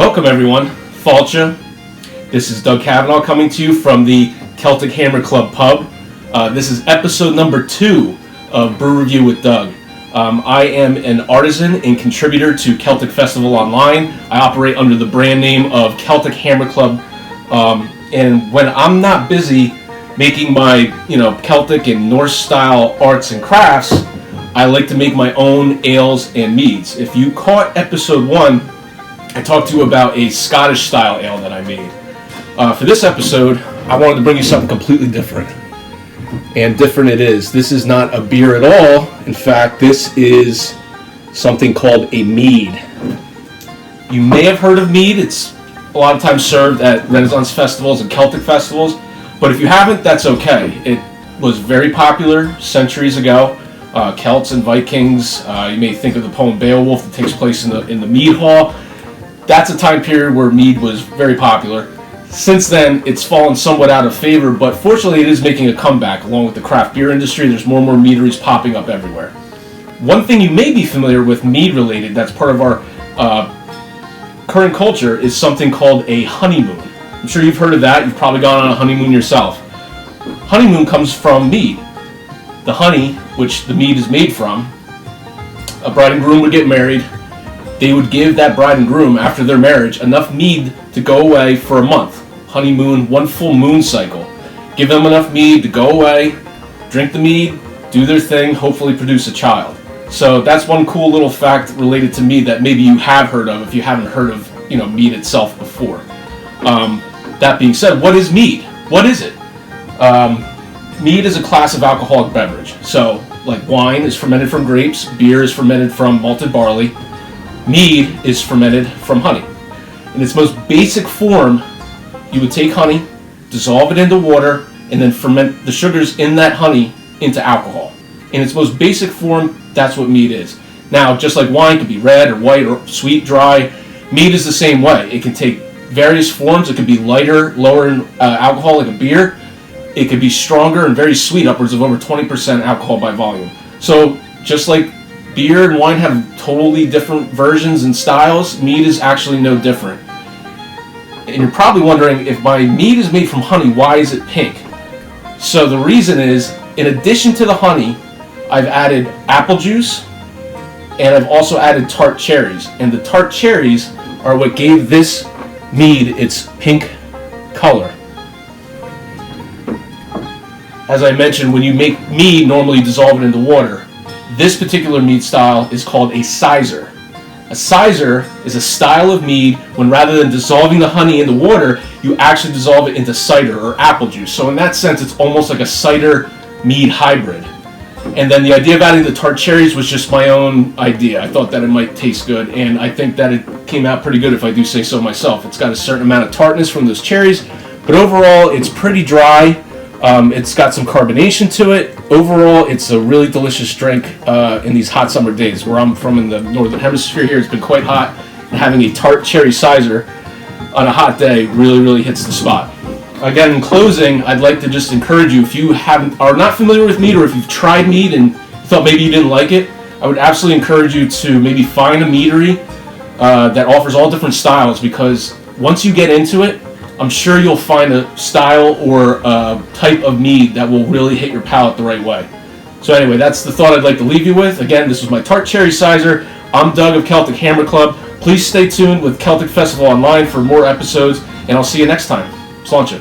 Welcome everyone, Falcha. This is Doug Cavanaugh coming to you from the Celtic Hammer Club pub. This is episode number 2 of Brew Review with Doug. I am an artisan and contributor to Celtic Festival Online. I operate under the brand name of Celtic Hammer Club. And when I'm not busy making my, Celtic and Norse style arts and crafts, I like to make my own ales and meads. If you caught episode 1, I talked to you about a Scottish style ale that I made. For this episode, I wanted to bring you something completely different. And different it is. This is not a beer at all. In fact, this is something called a mead. You may have heard of mead. It's a lot of times served at Renaissance festivals and Celtic festivals. But if you haven't, that's okay. It was very popular centuries ago. Celts and Vikings. You may think of the poem Beowulf that takes place in the mead hall. That's a time period where mead was very popular. Since then, it's fallen somewhat out of favor, but fortunately it is making a comeback along with the craft beer industry. There's more and more meaderies popping up everywhere. One thing you may be familiar with mead related that's part of our current culture is something called a honeymoon. I'm sure you've heard of that. You've probably gone on a honeymoon yourself. Honeymoon comes from mead. The honey, which the mead is made from, a bride and groom would get married. They would give that bride and groom, after their marriage, enough mead to go away for a month. Honeymoon, one full moon cycle. Give them enough mead to go away, drink the mead, do their thing, hopefully produce a child. So that's one cool little fact related to mead that maybe you have heard of if you haven't heard of mead itself before. That being said, what is mead? What is it? Mead is a class of alcoholic beverage. So, like wine is fermented from grapes, beer is fermented from malted barley, mead is fermented from honey. In its most basic form, you would take honey, dissolve it into water, and then ferment the sugars in that honey into alcohol. In its most basic form, that's what mead is. Now, just like wine could be red or white or sweet, dry, mead is the same way. It can take various forms. It could be lighter, lower in alcohol like a beer. It could be stronger and very sweet, upwards of over 20% alcohol by volume. So, just like beer and wine have totally different versions and styles, mead is actually no different. And you're probably wondering, if my mead is made from honey, why is it pink? So the reason is, in addition to the honey, I've added apple juice, and I've also added tart cherries. And the tart cherries are what gave this mead its pink color. As I mentioned, when you make mead, normally you dissolve it into water. This particular mead style is called a Cyser. A Cyser is a style of mead when rather than dissolving the honey in the water, you actually dissolve it into cider or apple juice. So in that sense, it's almost like a cider mead hybrid. And then the idea of adding the tart cherries was just my own idea. I thought that it might taste good, and I think that it came out pretty good if I do say so myself. It's got a certain amount of tartness from those cherries, but overall it's pretty dry. It's got some carbonation to it. Overall, it's a really delicious drink in these hot summer days. Where I'm from in the northern hemisphere here, it's been quite hot. And having a tart cherry Cyser on a hot day really hits the spot. Again, in closing, I'd like to just encourage you, if you are not familiar with mead, or if you've tried mead and thought maybe you didn't like it, I would absolutely encourage you to maybe find a meadery that offers all different styles, because once you get into it, I'm sure you'll find a style or a type of mead that will really hit your palate the right way. So anyway, that's the thought I'd like to leave you with. Again, this was my Tart Cherry Cyser. I'm Doug of Celtic Hammer Club. Please stay tuned with Celtic Festival Online for more episodes, and I'll see you next time. Sláinte.